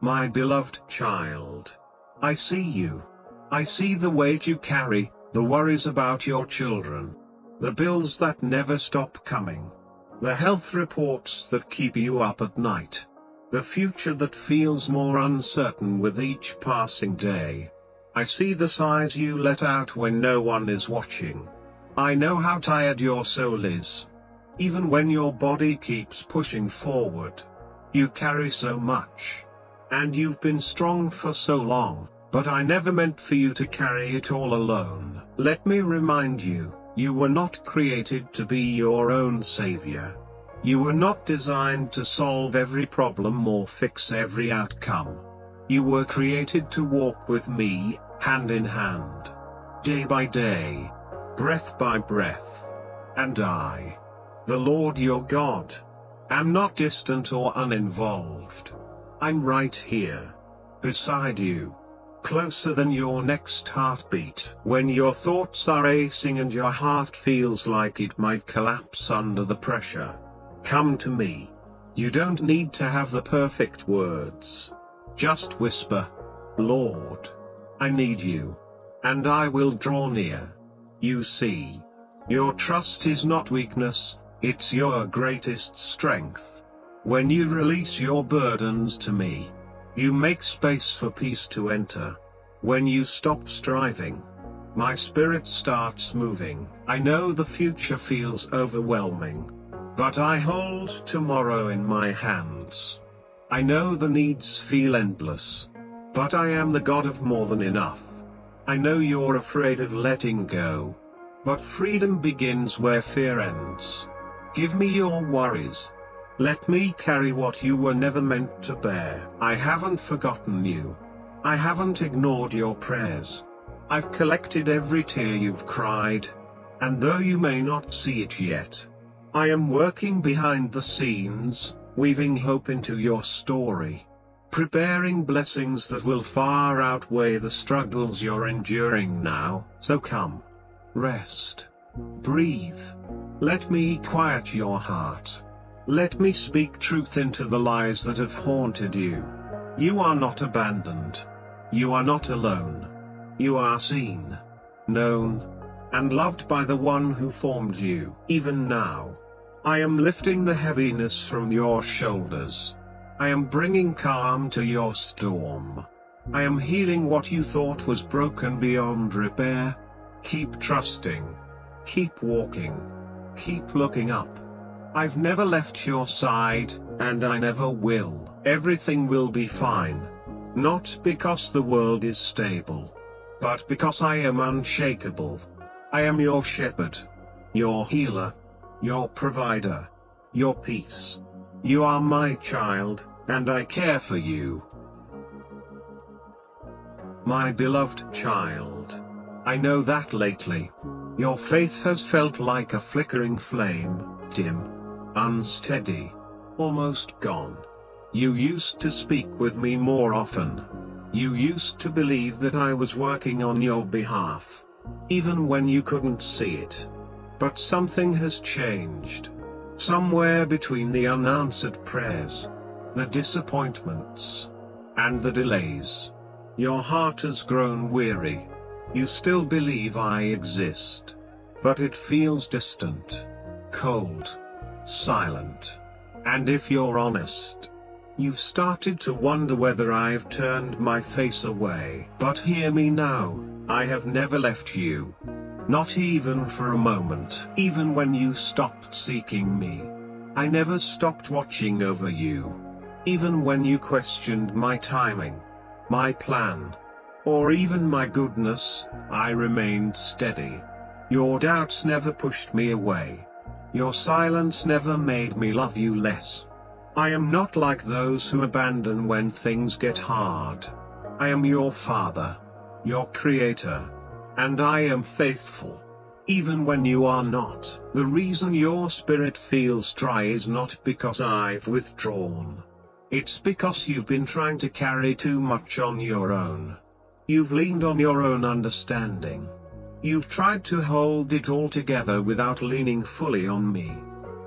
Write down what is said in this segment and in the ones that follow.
My beloved child, I see you. I see the weight you carry, the worries about your children, the bills that never stop coming, the health reports that keep you up at night, the future that feels more uncertain with each passing day. I see the sighs you let out when no one is watching. I know how tired your soul is. Even when your body keeps pushing forward, you carry so much. And you've been strong for so long, but I never meant for you to carry it all alone. Let me remind you, you were not created to be your own savior. You were not designed to solve every problem or fix every outcome. You were created to walk with me, hand in hand, day by day, breath by breath. And I, the Lord your God, am not distant or uninvolved. I'm right here, beside you, closer than your next heartbeat. When your thoughts are racing and your heart feels like it might collapse under the pressure, come to me. You don't need to have the perfect words. Just whisper, Lord, I need you. And I will draw near. You see, your trust is not weakness, it's your greatest strength. When you release your burdens to me, you make space for peace to enter. When you stop striving, my spirit starts moving. I know the future feels overwhelming, but I hold tomorrow in my hands. I know the needs feel endless, but I am the God of more than enough. I know you're afraid of letting go, but freedom begins where fear ends. Give me your worries. Let me carry what you were never meant to bear. I haven't forgotten you. I haven't ignored your prayers. I've collected every tear you've cried. And though you may not see it yet, I am working behind the scenes, weaving hope into your story, preparing blessings that will far outweigh the struggles you're enduring now. So come, rest, breathe. Let me quiet your heart. Let me speak truth into the lies that have haunted you. You are not abandoned. You are not alone. You are seen, known, and loved by the one who formed you. Even now, I am lifting the heaviness from your shoulders. I am bringing calm to your storm. I am healing what you thought was broken beyond repair. Keep trusting. Keep walking. Keep looking up. I've never left your side, and I never will. Everything will be fine. Not because the world is stable, but because I am unshakable. I am your shepherd, your healer, your provider, your peace. You are my child, and I care for you. My beloved child, I know that lately, your faith has felt like a flickering flame, dim, unsteady, almost gone. You used to speak with me more often. You used to believe that I was working on your behalf, even when you couldn't see it. But something has changed. Somewhere between the unanswered prayers, the disappointments, and the delays, your heart has grown weary. You still believe I exist, but it feels distant, cold, silent. And if you're honest, you've started to wonder whether I've turned my face away. But hear me now, I have never left you. Not even for a moment. Even when you stopped seeking me, I never stopped watching over you. Even when you questioned my timing, my plan, or even my goodness, I remained steady. Your doubts never pushed me away. Your silence never made me love you less. I am not like those who abandon when things get hard. I am your Father, your Creator, and I am faithful, even when you are not. The reason your spirit feels dry is not because I've withdrawn. It's because you've been trying to carry too much on your own. You've leaned on your own understanding. You've tried to hold it all together without leaning fully on me.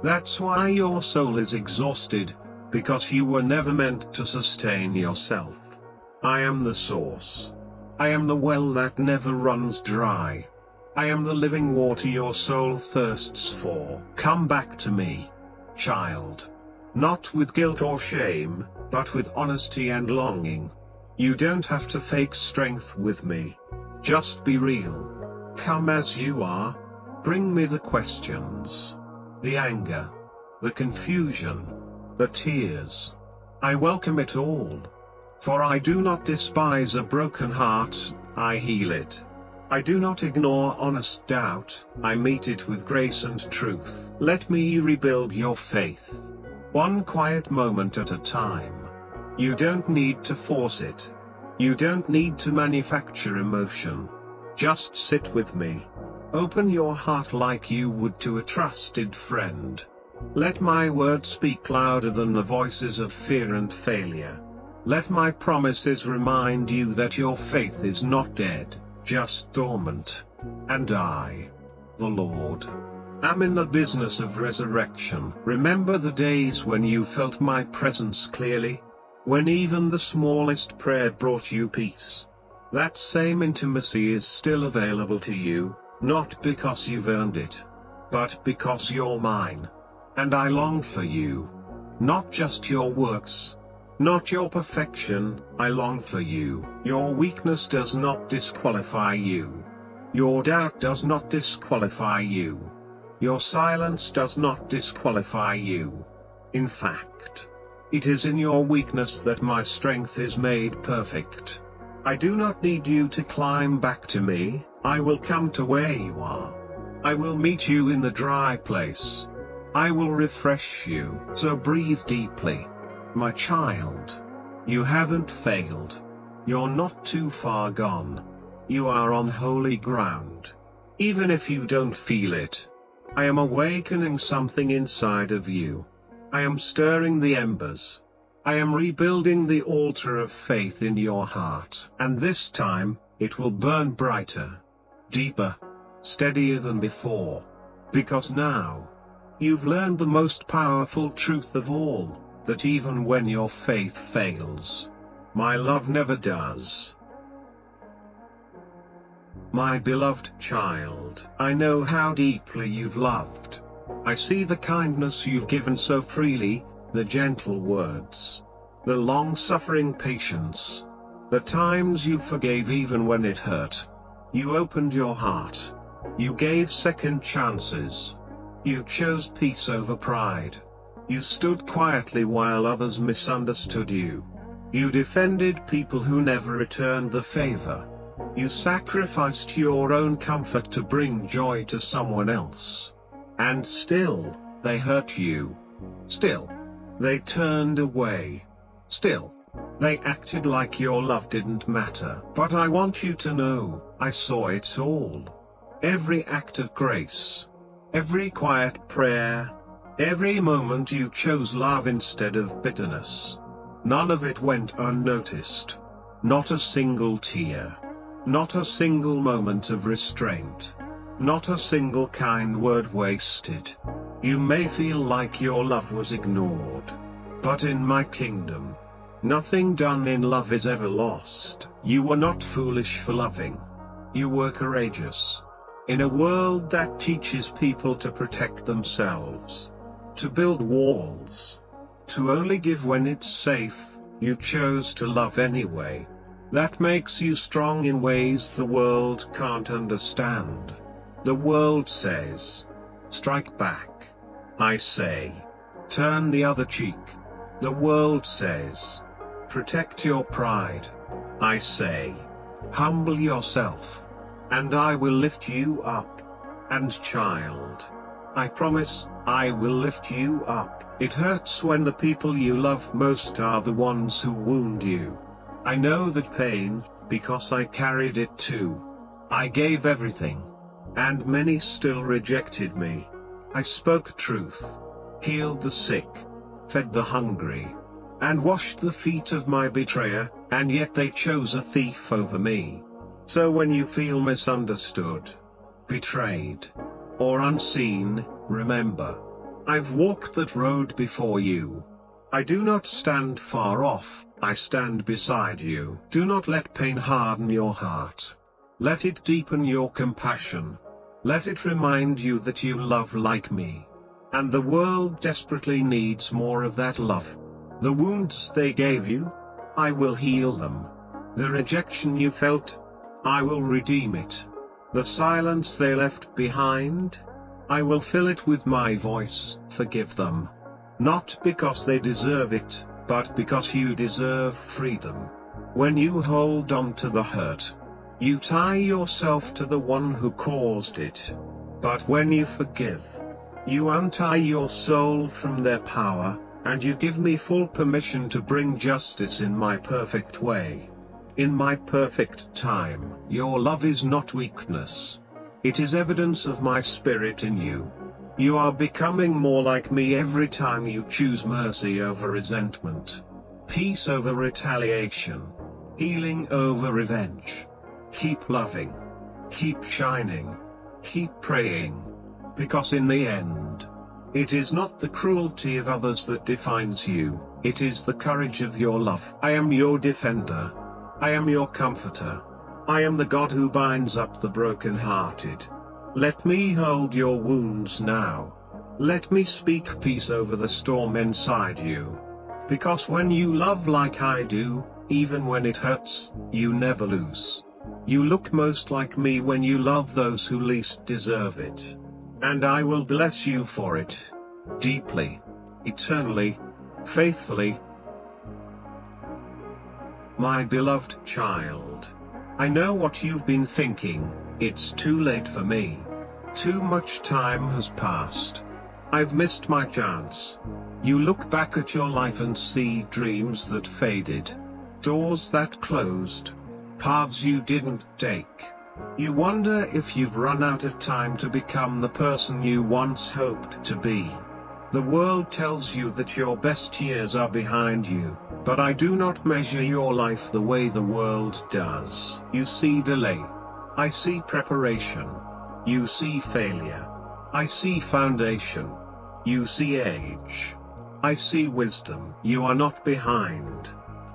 That's why your soul is exhausted, because you were never meant to sustain yourself. I am the source. I am the well that never runs dry. I am the living water your soul thirsts for. Come back to me, child. Not with guilt or shame, but with honesty and longing. You don't have to fake strength with me. Just be real. Come as you are. Bring me the questions, the anger, the confusion, the tears. I welcome it all. For I do not despise a broken heart, I heal it. I do not ignore honest doubt, I meet it with grace and truth. Let me rebuild your faith. One quiet moment at a time. You don't need to force it. You don't need to manufacture emotion. Just sit with me. Open your heart like you would to a trusted friend. Let my words speak louder than the voices of fear and failure. Let my promises remind you that your faith is not dead, just dormant. And I, the Lord, am in the business of resurrection. Remember the days when you felt my presence clearly? When even the smallest prayer brought you peace? That same intimacy is still available to you, not because you've earned it, but because you're mine. And I long for you. Not just your works, not your perfection, I long for you. Your weakness does not disqualify you. Your doubt does not disqualify you. Your silence does not disqualify you. In fact, it is in your weakness that my strength is made perfect. I do not need you to climb back to me, I will come to where you are. I will meet you in the dry place. I will refresh you, so breathe deeply. My child, you haven't failed. You're not too far gone. You are on holy ground. Even if you don't feel it, I am awakening something inside of you. I am stirring the embers. I am rebuilding the altar of faith in your heart. And this time, it will burn brighter, deeper, steadier than before. Because now, you've learned the most powerful truth of all, that even when your faith fails, my love never does. My beloved child, I know how deeply you've loved. I see the kindness you've given so freely, the gentle words, the long-suffering patience, the times you forgave even when it hurt. You opened your heart. You gave second chances. You chose peace over pride. You stood quietly while others misunderstood you. You defended people who never returned the favor. You sacrificed your own comfort to bring joy to someone else. And still, they hurt you. Still, they turned away. Still, they acted like your love didn't matter. But I want you to know, I saw it all. Every act of grace. Every quiet prayer. Every moment you chose love instead of bitterness. None of it went unnoticed. Not a single tear. Not a single moment of restraint. Not a single kind word wasted. You may feel like your love was ignored. But in my kingdom, nothing done in love is ever lost. You were not foolish for loving. You were courageous. In a world that teaches people to protect themselves, to build walls, to only give when it's safe, you chose to love anyway. That makes you strong in ways the world can't understand. The world says, strike back. I say, turn the other cheek. The world says, protect your pride. I say, humble yourself. And I will lift you up. And child, I promise, I will lift you up. It hurts when the people you love most are the ones who wound you. I know that pain, because I carried it too. I gave everything. And many still rejected me. I spoke truth, healed the sick, fed the hungry, and washed the feet of my betrayer, and yet they chose a thief over me. So when you feel misunderstood, betrayed, or unseen, remember, I've walked that road before you. I do not stand far off, I stand beside you. Do not let pain harden your heart. Let it deepen your compassion. Let it remind you that you love like me. And the world desperately needs more of that love. The wounds they gave you, I will heal them. The rejection you felt, I will redeem it. The silence they left behind, I will fill it with my voice. Forgive them. Not because they deserve it, but because you deserve freedom. When you hold on to the hurt, you tie yourself to the one who caused it. But when you forgive, you untie your soul from their power, and you give me full permission to bring justice in my perfect way. In my perfect time. Your love is not weakness. It is evidence of my spirit in you. You are becoming more like me every time you choose mercy over resentment, peace over retaliation, healing over revenge. Keep loving. Keep shining. Keep praying. Because in the end, it is not the cruelty of others that defines you, it is the courage of your love. I am your defender. I am your comforter. I am the God who binds up the broken-hearted. Let me hold your wounds now. Let me speak peace over the storm inside you. Because when you love like I do, even when it hurts, you never lose. You look most like me when you love those who least deserve it. And I will bless you for it. Deeply. Eternally. Faithfully. My beloved child. I know what you've been thinking. It's too late for me. Too much time has passed. I've missed my chance. You look back at your life and see dreams that faded, doors that closed, paths you didn't take. You wonder if you've run out of time to become the person you once hoped to be. The world tells you that your best years are behind you, but I do not measure your life the way the world does. You see delay. I see preparation. You see failure. I see foundation. You see age. I see wisdom. You are not behind.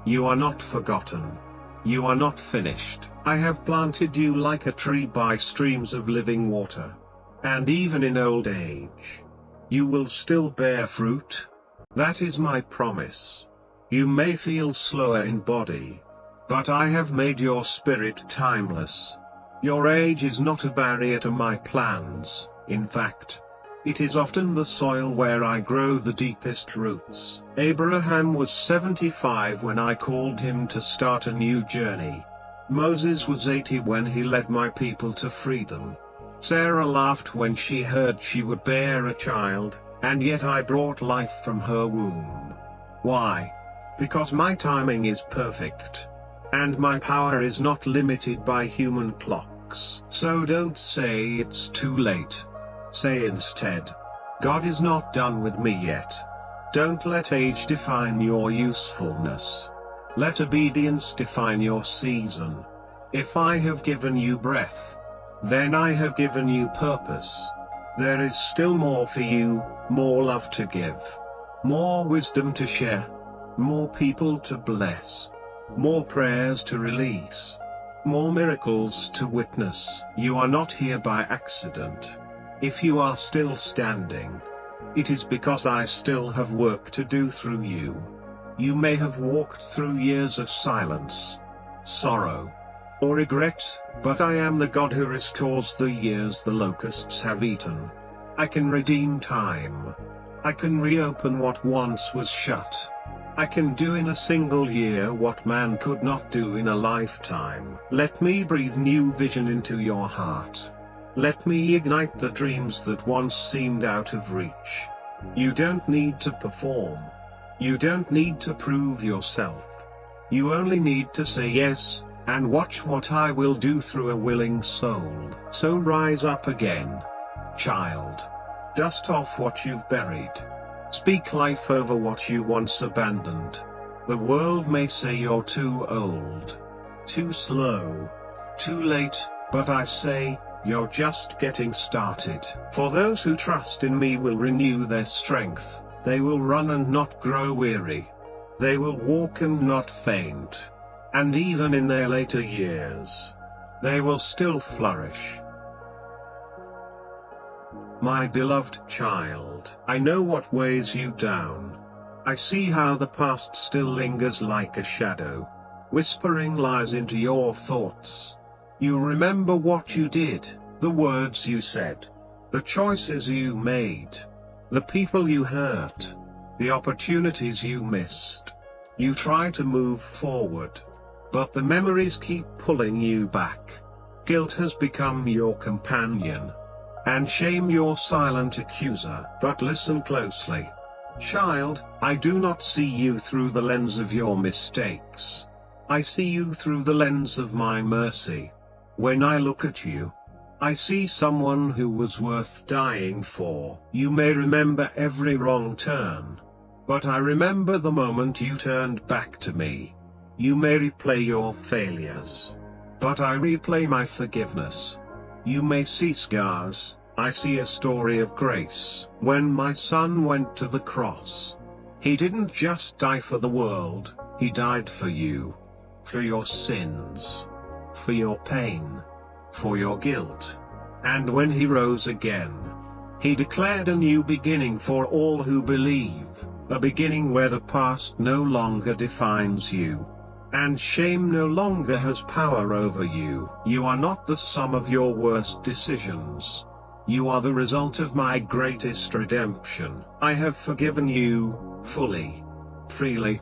You are not forgotten. You are not finished. I have planted you like a tree by streams of living water. And even in old age, you will still bear fruit. That is my promise. You may feel slower in body, but I have made your spirit timeless. Your age is not a barrier to my plans. In fact, it is often the soil where I grow the deepest roots. Abraham was 75 when I called him to start a new journey. Moses was 80 when he led my people to freedom. Sarah laughed when she heard she would bear a child, and yet I brought life from her womb. Why? Because my timing is perfect. And my power is not limited by human clocks. So don't say it's too late. Say instead, God is not done with me yet. Don't let age define your usefulness. Let obedience define your season. If I have given you breath, then I have given you purpose. There is still more for you, more love to give, more wisdom to share, more people to bless, more prayers to release, more miracles to witness. You are not here by accident. If you are still standing, it is because I still have work to do through you. You may have walked through years of silence, sorrow, or regret, but I am the God who restores the years the locusts have eaten. I can redeem time. I can reopen what once was shut. I can do in a single year what man could not do in a lifetime. Let me breathe new vision into your heart. Let me ignite the dreams that once seemed out of reach. You don't need to perform. You don't need to prove yourself. You only need to say yes, and watch what I will do through a willing soul. So rise up again, child. Dust off what you've buried. Speak life over what you once abandoned. The world may say you're too old, too slow, too late, but I say, you're just getting started. For those who trust in me will renew their strength. They will run and not grow weary. They will walk and not faint. And even in their later years, they will still flourish. My beloved child, I know what weighs you down. I see how the past still lingers like a shadow, whispering lies into your thoughts. You remember what you did, the words you said, the choices you made, the people you hurt, the opportunities you missed. You try to move forward, but the memories keep pulling you back. Guilt has become your companion, and shame your silent accuser. But listen closely. Child, I do not see you through the lens of your mistakes. I see you through the lens of my mercy. When I look at you, I see someone who was worth dying for. You may remember every wrong turn, but I remember the moment you turned back to me. You may replay your failures, but I replay my forgiveness. You may see scars, I see a story of grace. When my son went to the cross, he didn't just die for the world, he died for you. For your sins, for your pain, for your guilt. And when he rose again, he declared a new beginning for all who believe, a beginning where the past no longer defines you, and shame no longer has power over you. You are not the sum of your worst decisions. You are the result of my greatest redemption. I have forgiven you, fully, freely,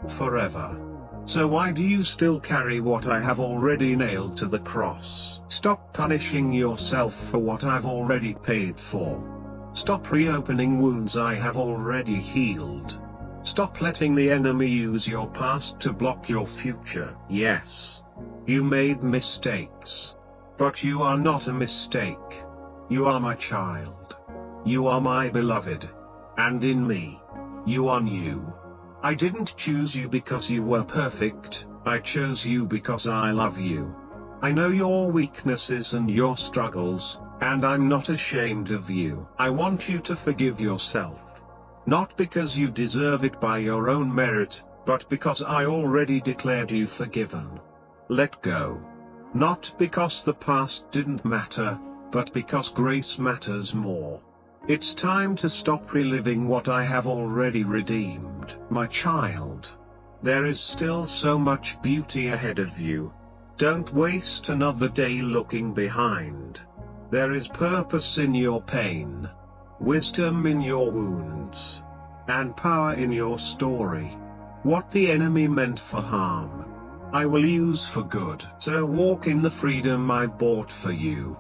forever. So why do you still carry what I have already nailed to the cross? Stop punishing yourself for what I've already paid for. Stop reopening wounds I have already healed. Stop letting the enemy use your past to block your future. Yes, you made mistakes, but you are not a mistake. You are my child. You are my beloved. And in me, you are new. I didn't choose you because you were perfect, I chose you because I love you. I know your weaknesses and your struggles, and I'm not ashamed of you. I want you to forgive yourself. Not because you deserve it by your own merit, but because I already declared you forgiven. Let go. Not because the past didn't matter, but because grace matters more. It's time to stop reliving what I have already redeemed. My child, there is still so much beauty ahead of you. Don't waste another day looking behind. There is purpose in your pain, wisdom in your wounds, and power in your story. What the enemy meant for harm, I will use for good. So walk in the freedom I bought for you.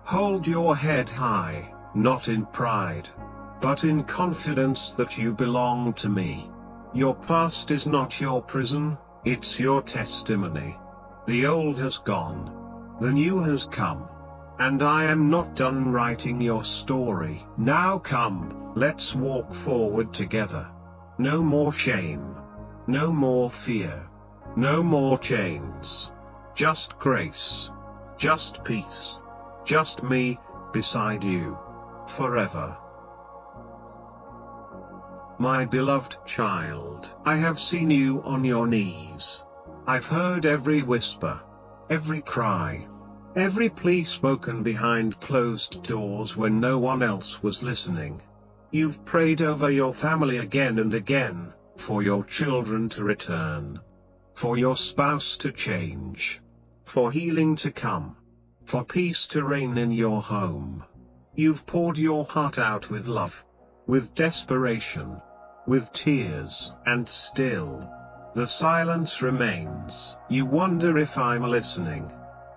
Hold your head high. Not in pride, but in confidence that you belong to me. Your past is not your prison, it's your testimony. The old has gone, the new has come, and I am not done writing your story. Now come, let's walk forward together. No more shame, no more fear, no more chains. Just grace, just peace, just me, beside you. Forever. My beloved child, I have seen you on your knees. I've heard every whisper, every cry, every plea spoken behind closed doors when no one else was listening. You've prayed over your family again and again, for your children to return, for your spouse to change, for healing to come, for peace to reign in your home. You've poured your heart out with love, with desperation, with tears, and still, the silence remains. You wonder if I'm listening.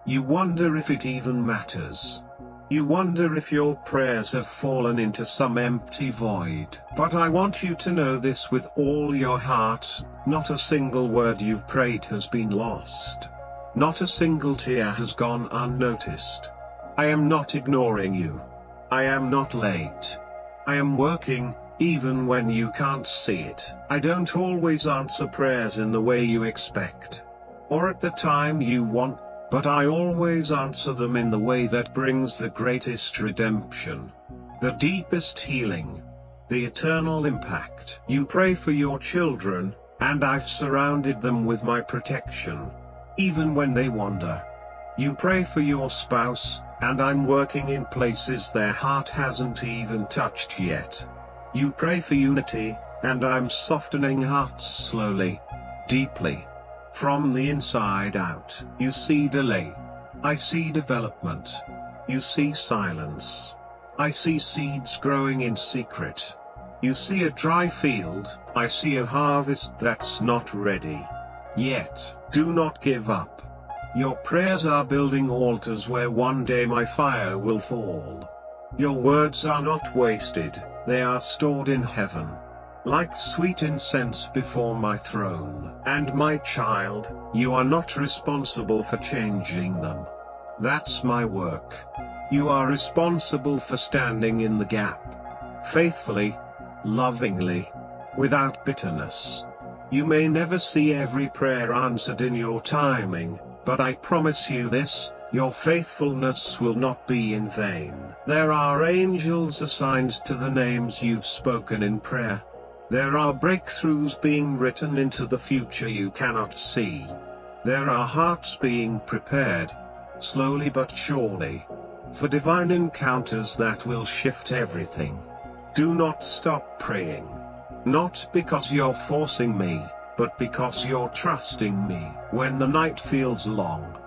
You wonder if it even matters. You wonder if your prayers have fallen into some empty void. But I want you to know this with all your heart, not a single word you've prayed has been lost. Not a single tear has gone unnoticed. I am not ignoring you. I am not late. I am working, even when you can't see it. I don't always answer prayers in the way you expect, or at the time you want, but I always answer them in the way that brings the greatest redemption, the deepest healing, the eternal impact. You pray for your children, and I've surrounded them with my protection, even when they wander. You pray for your spouse, and I'm working in places their heart hasn't even touched yet. You pray for unity, and I'm softening hearts slowly, deeply, from the inside out. You see delay. I see development. You see silence. I see seeds growing in secret. You see a dry field, I see a harvest that's not ready yet. Do not give up. Your prayers are building altars where one day my fire will fall. Your words are not wasted, they are stored in heaven, like sweet incense before my throne. And my child, you are not responsible for changing them. That's my work. You are responsible for standing in the gap, faithfully, lovingly, without bitterness. You may never see every prayer answered in your timing, but I promise you this, your faithfulness will not be in vain. There are angels assigned to the names you've spoken in prayer. There are breakthroughs being written into the future you cannot see. There are hearts being prepared, slowly but surely, for divine encounters that will shift everything. Do not stop praying. Not because you're forcing me, but because you're trusting me. When the night feels long,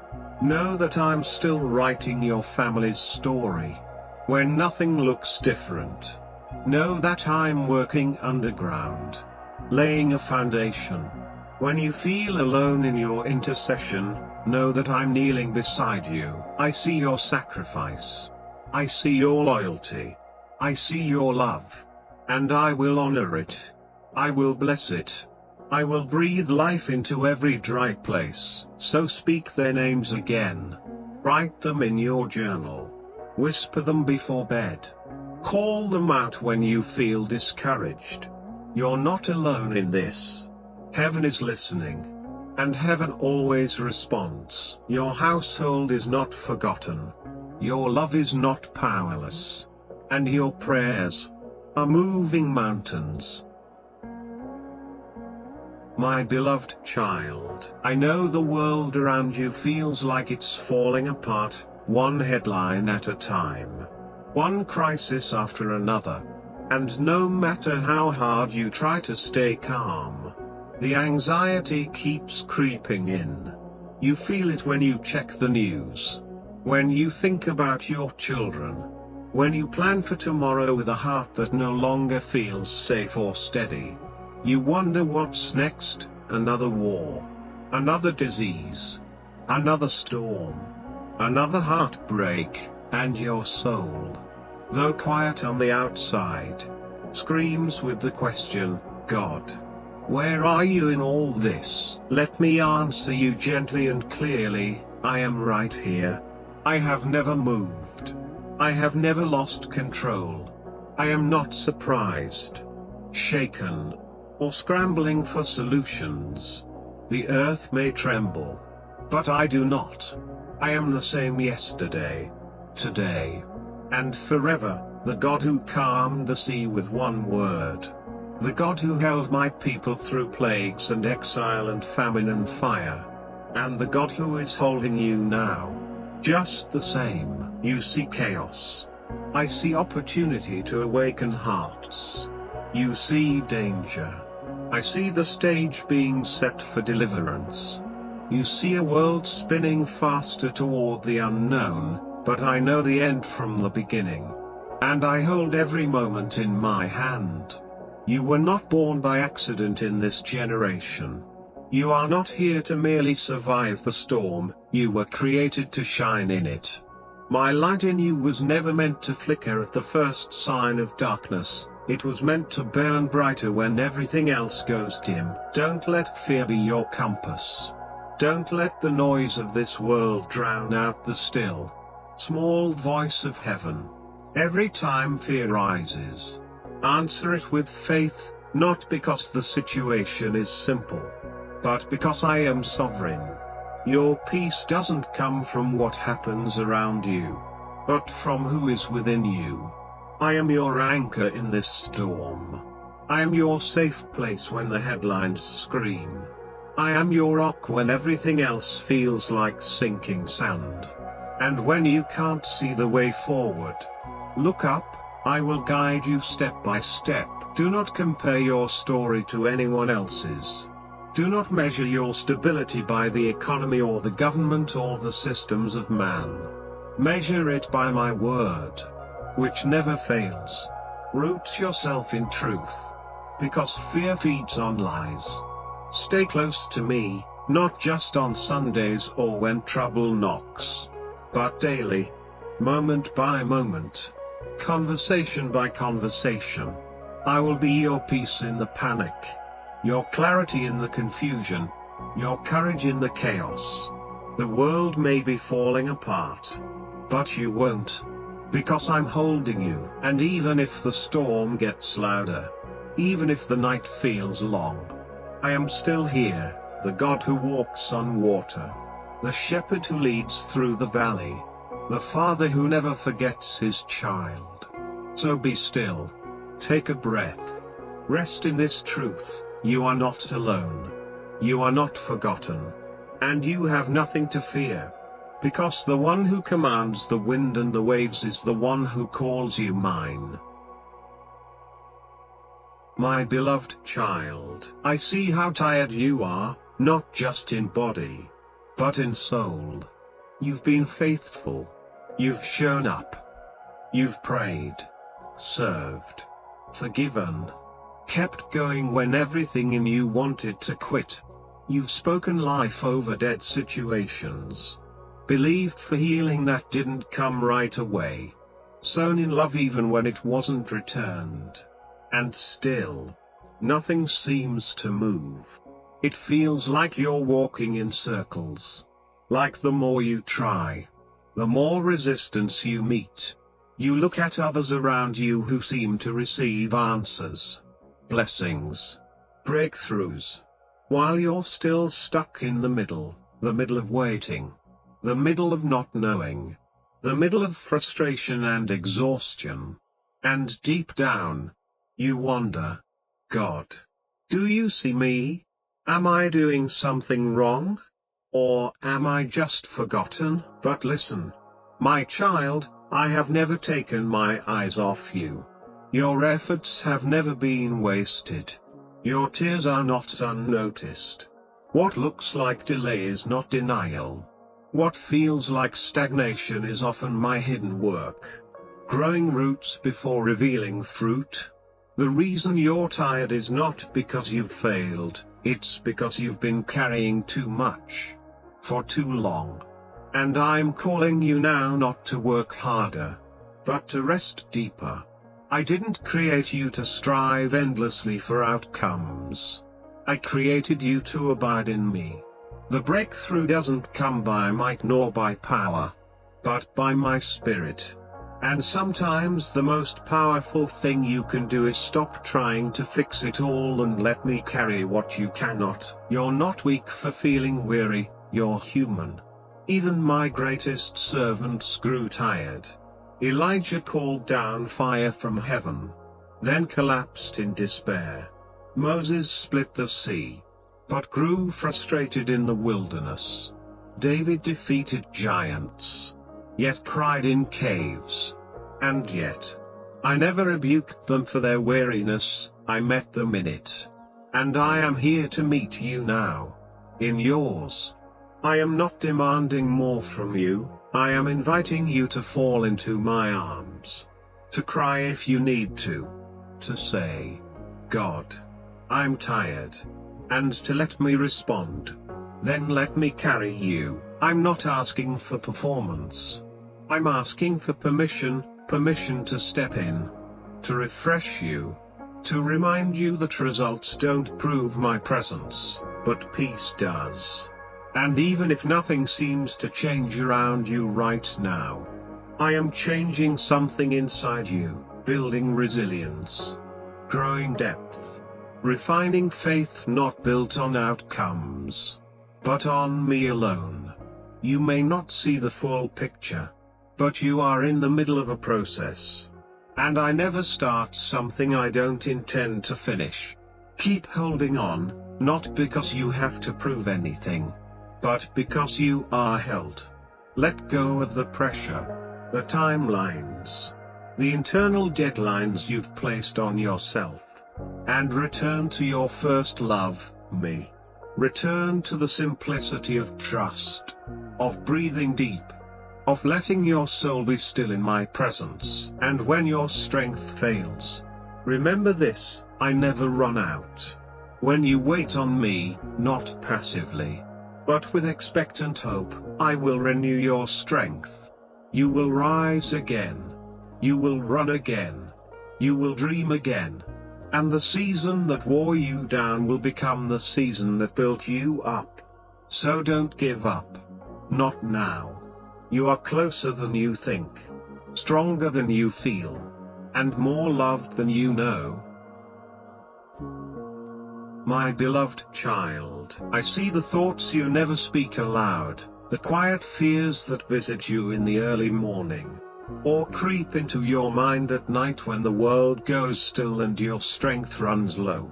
know that I'm still writing your family's story. When nothing looks different, know that I'm working underground, laying a foundation. When you feel alone in your intercession, know that I'm kneeling beside you. I see your sacrifice. I see your loyalty. I see your love. And I will honor it. I will bless it. I will breathe life into every dry place. So speak their names again. Write them in your journal. Whisper them before bed. Call them out when you feel discouraged. You're not alone in this. Heaven is listening. And heaven always responds. Your household is not forgotten. Your love is not powerless. And your prayers are moving mountains. My beloved child, I know the world around you feels like it's falling apart, one headline at a time. One crisis after another. And no matter how hard you try to stay calm, the anxiety keeps creeping in. You feel it when you check the news, when you think about your children, when you plan for tomorrow with a heart that no longer feels safe or steady. You wonder what's next, another war, another disease, another storm, another heartbreak, and your soul, though quiet on the outside, screams with the question, God, where are you in all this? Let me answer you gently and clearly, I am right here. I have never moved. I have never lost control. I am not surprised, shaken, or scrambling for solutions. The earth may tremble, but I do not. I am the same yesterday, today, and forever, the God who calmed the sea with one word. The God who held my people through plagues and exile and famine and fire. And the God who is holding you now. Just the same. You see chaos. I see opportunity to awaken hearts. You see danger. I see the stage being set for deliverance. You see a world spinning faster toward the unknown, but I know the end from the beginning. And I hold every moment in my hand. You were not born by accident in this generation. You are not here to merely survive the storm, you were created to shine in it. My light in you was never meant to flicker at the first sign of darkness, it was meant to burn brighter when everything else goes dim. Don't let fear be your compass. Don't let the noise of this world drown out the still, small voice of heaven. Every time fear rises, answer it with faith, not because the situation is simple, but because I am sovereign. Your peace doesn't come from what happens around you, but from who is within you. I am your anchor in this storm. I am your safe place when the headlines scream. I am your rock when everything else feels like sinking sand. And when you can't see the way forward, look up, I will guide you step by step. Do not compare your story to anyone else's. Do not measure your stability by the economy or the government or the systems of man. Measure it by my word, which never fails. Root yourself in truth, because fear feeds on lies. Stay close to me, not just on Sundays or when trouble knocks, but daily, moment by moment, conversation by conversation. I will be your peace in the panic, your clarity in the confusion, your courage in the chaos. The world may be falling apart, but you won't, because I'm holding you. And even if the storm gets louder, even if the night feels long, I am still here, the God who walks on water, the shepherd who leads through the valley, the father who never forgets his child. So be still, take a breath, rest in this truth: you are not alone, you are not forgotten, and you have nothing to fear, because the one who commands the wind and the waves is the one who calls you mine. My beloved child, I see how tired you are, not just in body, but in soul. You've been faithful. You've shown up. You've prayed, served, forgiven, kept going when everything in you wanted to quit. You've spoken life over dead situations, believed for healing that didn't come right away, sown in love even when it wasn't returned. And still, nothing seems to move. It feels like you're walking in circles. Like the more you try, the more resistance you meet. You look at others around you who seem to receive answers, blessings, breakthroughs, while you're still stuck in the middle of waiting, the middle of not knowing, the middle of frustration and exhaustion. And deep down, you wonder, God, do you see me? Am I doing something wrong? Or am I just forgotten? But listen, my child, I have never taken my eyes off you. Your efforts have never been wasted. Your tears are not unnoticed. What looks like delay is not denial. What feels like stagnation is often my hidden work. Growing roots before revealing fruit. The reason you're tired is not because you've failed, it's because you've been carrying too much, for too long. And I'm calling you now not to work harder, but to rest deeper. I didn't create you to strive endlessly for outcomes. I created you to abide in me. The breakthrough doesn't come by might nor by power, but by my spirit. And sometimes the most powerful thing you can do is stop trying to fix it all and let me carry what you cannot. You're not weak for feeling weary, you're human. Even my greatest servants grew tired. Elijah called down fire from heaven, then collapsed in despair. Moses split the sea, but grew frustrated in the wilderness. David defeated giants, yet cried in caves. And yet, I never rebuked them for their weariness, I met them in it. And I am here to meet you now, in yours. I am not demanding more from you, I am inviting you to fall into my arms. To cry if you need to say, God, I'm tired. And to let me respond. Then let me carry you. I'm not asking for performance. I'm asking for permission to step in, to refresh you, to remind you that results don't prove my presence, but peace does. And even if nothing seems to change around you right now, I am changing something inside you, building resilience, growing depth, refining faith not built on outcomes, but on me alone. You may not see the full picture, but you are in the middle of a process. And I never start something I don't intend to finish. Keep holding on, not because you have to prove anything, but because you are held. Let go of the pressure, the timelines, the internal deadlines you've placed on yourself, and return to your first love, me. Return to the simplicity of trust, of breathing deep, of letting your soul be still in my presence. And when your strength fails, remember this: I never run out. When you wait on me, not passively, but with expectant hope, I will renew your strength. You will rise again. You will run again. You will dream again. And the season that wore you down will become the season that built you up. So don't give up. Not now. You are closer than you think, stronger than you feel, and more loved than you know. My beloved child, I see the thoughts you never speak aloud, the quiet fears that visit you in the early morning, or creep into your mind at night when the world goes still and your strength runs low.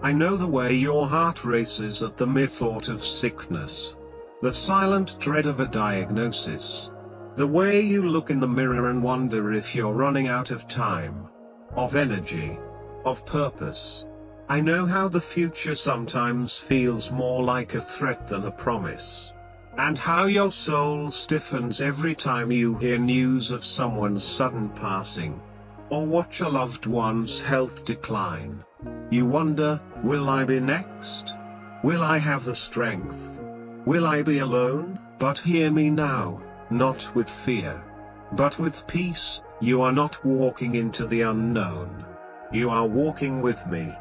I know the way your heart races at the mere thought of sickness, the silent dread of a diagnosis, the way you look in the mirror and wonder if you're running out of time, of energy, of purpose. I know how the future sometimes feels more like a threat than a promise, and how your soul stiffens every time you hear news of someone's sudden passing, or watch a loved one's health decline. You wonder, will I be next? Will I have the strength? Will I be alone? But hear me now, not with fear, but with peace. You are not walking into the unknown. You are walking with me.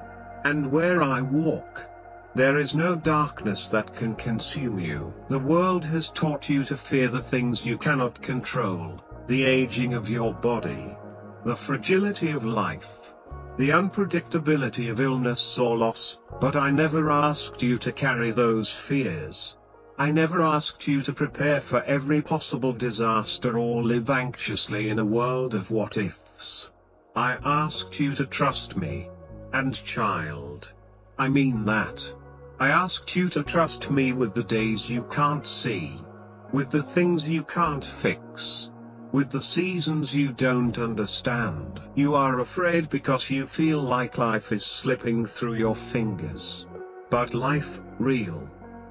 And where I walk, there is no darkness that can consume you. The world has taught you to fear the things you cannot control, the aging of your body, the fragility of life, the unpredictability of illness or loss, but I never asked you to carry those fears. I never asked you to prepare for every possible disaster or live anxiously in a world of what-ifs. I asked you to trust me. And child, I mean that. I asked you to trust me with the days you can't see, with the things you can't fix, with the seasons you don't understand. You are afraid because you feel like life is slipping through your fingers. But life, real,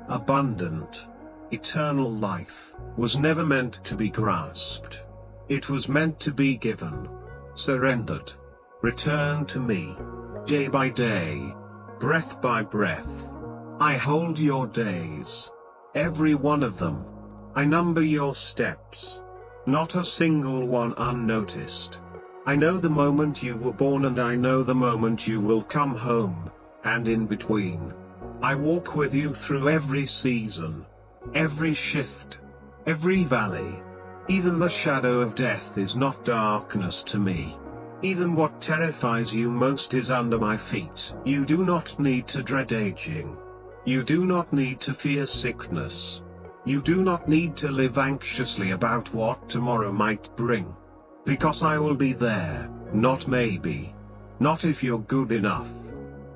abundant, eternal life, was never meant to be grasped. It was meant to be given, surrendered. Return to me. Day by day, breath by breath. I hold your days, every one of them. I number your steps, not a single one unnoticed. I know the moment you were born and I know the moment you will come home, and in between. I walk with you through every season, every shift, every valley. Even the shadow of death is not darkness to me. Even what terrifies you most is under my feet. You do not need to dread aging. You do not need to fear sickness. You do not need to live anxiously about what tomorrow might bring. Because I will be there, not maybe. Not if you're good enough.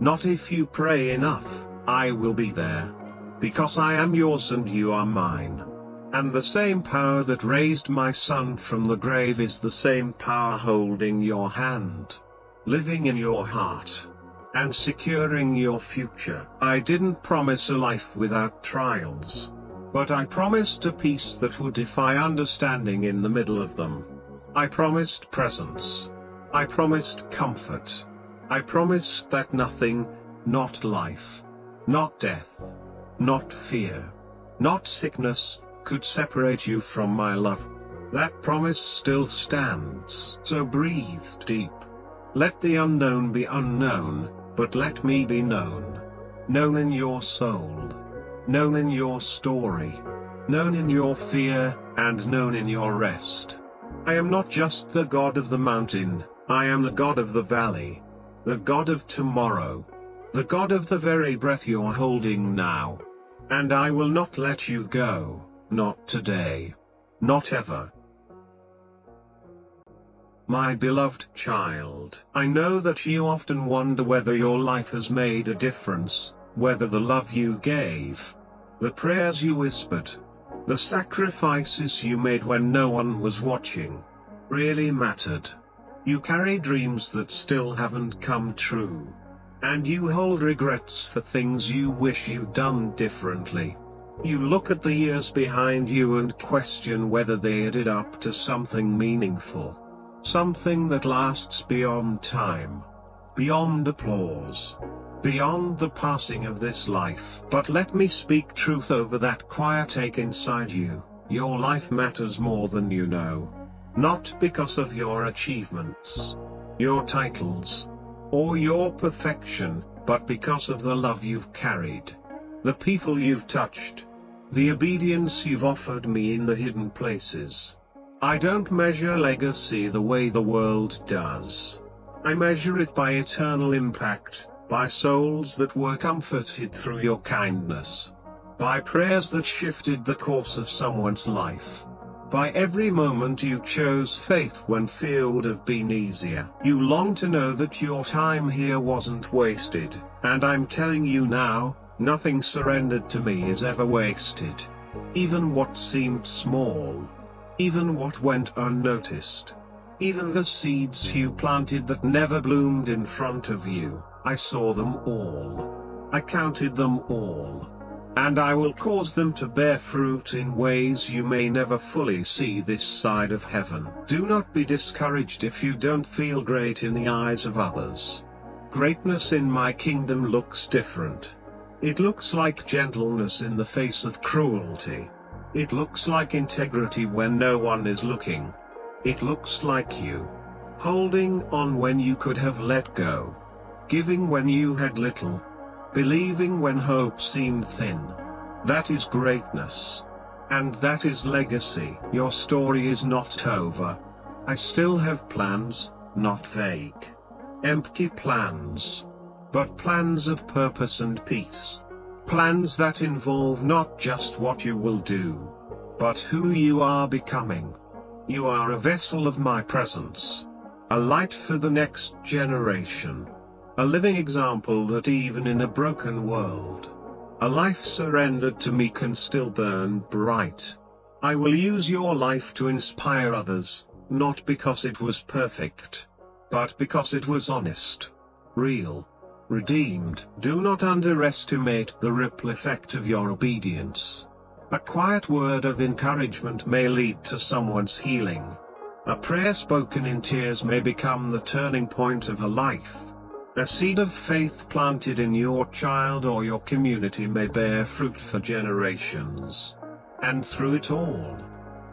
Not if you pray enough. I will be there. Because I am yours and you are mine. And the same power that raised my son from the grave is the same power holding your hand, living in your heart, and securing your future. I didn't promise a life without trials, but I promised a peace that would defy understanding in the middle of them. I promised presence. I promised comfort. I promised that nothing, not life, not death, not fear, not sickness, could separate you from my love. That promise still stands. So breathe deep. Let the unknown be unknown, but let me be known. Known in your soul. Known in your story. Known in your fear, and known in your rest. I am not just the God of the mountain, I am the God of the valley. The God of tomorrow. The God of the very breath you're holding now. And I will not let you go. Not today. Not ever. My beloved child, I know that you often wonder whether your life has made a difference, whether the love you gave, the prayers you whispered, the sacrifices you made when no one was watching, really mattered. You carry dreams that still haven't come true. And you hold regrets for things you wish you'd done differently. You look at the years behind you and question whether they added up to something meaningful. Something that lasts beyond time. Beyond applause. Beyond the passing of this life. But let me speak truth over that quiet ache inside you. Your life matters more than you know. Not because of your achievements, your titles, or your perfection, but because of the love you've carried. The people you've touched. The obedience you've offered me in the hidden places. I don't measure legacy the way the world does. I measure it by eternal impact, by souls that were comforted through your kindness. By prayers that shifted the course of someone's life. By every moment you chose faith when fear would have been easier. You long to know that your time here wasn't wasted, and I'm telling you now, nothing surrendered to me is ever wasted. Even what seemed small. Even what went unnoticed. Even the seeds you planted that never bloomed in front of you, I saw them all. I counted them all. And I will cause them to bear fruit in ways you may never fully see this side of heaven. Do not be discouraged if you don't feel great in the eyes of others. Greatness in my kingdom looks different. It looks like gentleness in the face of cruelty. It looks like integrity when no one is looking. It looks like you holding on when you could have let go. Giving when you had little. Believing when hope seemed thin. That is greatness. And that is legacy. Your story is not over. I still have plans, not vague, empty plans, but plans of purpose and peace. Plans that involve not just what you will do, but who you are becoming. You are a vessel of my presence. A light for the next generation. A living example that even in a broken world, a life surrendered to me can still burn bright. I will use your life to inspire others, not because it was perfect, but because it was honest, real, redeemed. Do not underestimate the ripple effect of your obedience. A quiet word of encouragement may lead to someone's healing. A prayer spoken in tears may become the turning point of a life. A seed of faith planted in your child or your community may bear fruit for generations. And through it all,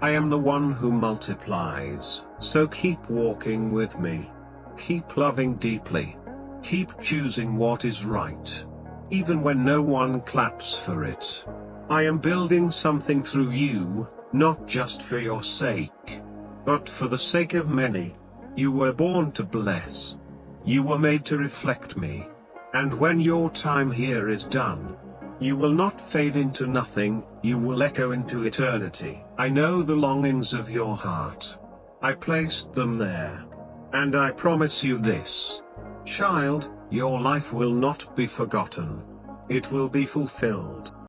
I am the one who multiplies. So keep walking with me. Keep loving deeply. Keep choosing what is right. Even when no one claps for it. I am building something through you, not just for your sake, but for the sake of many. You were born to bless. You were made to reflect me. And when your time here is done, you will not fade into nothing, you will echo into eternity. I know the longings of your heart. I placed them there. And I promise you this. Child, your life will not be forgotten. It will be fulfilled.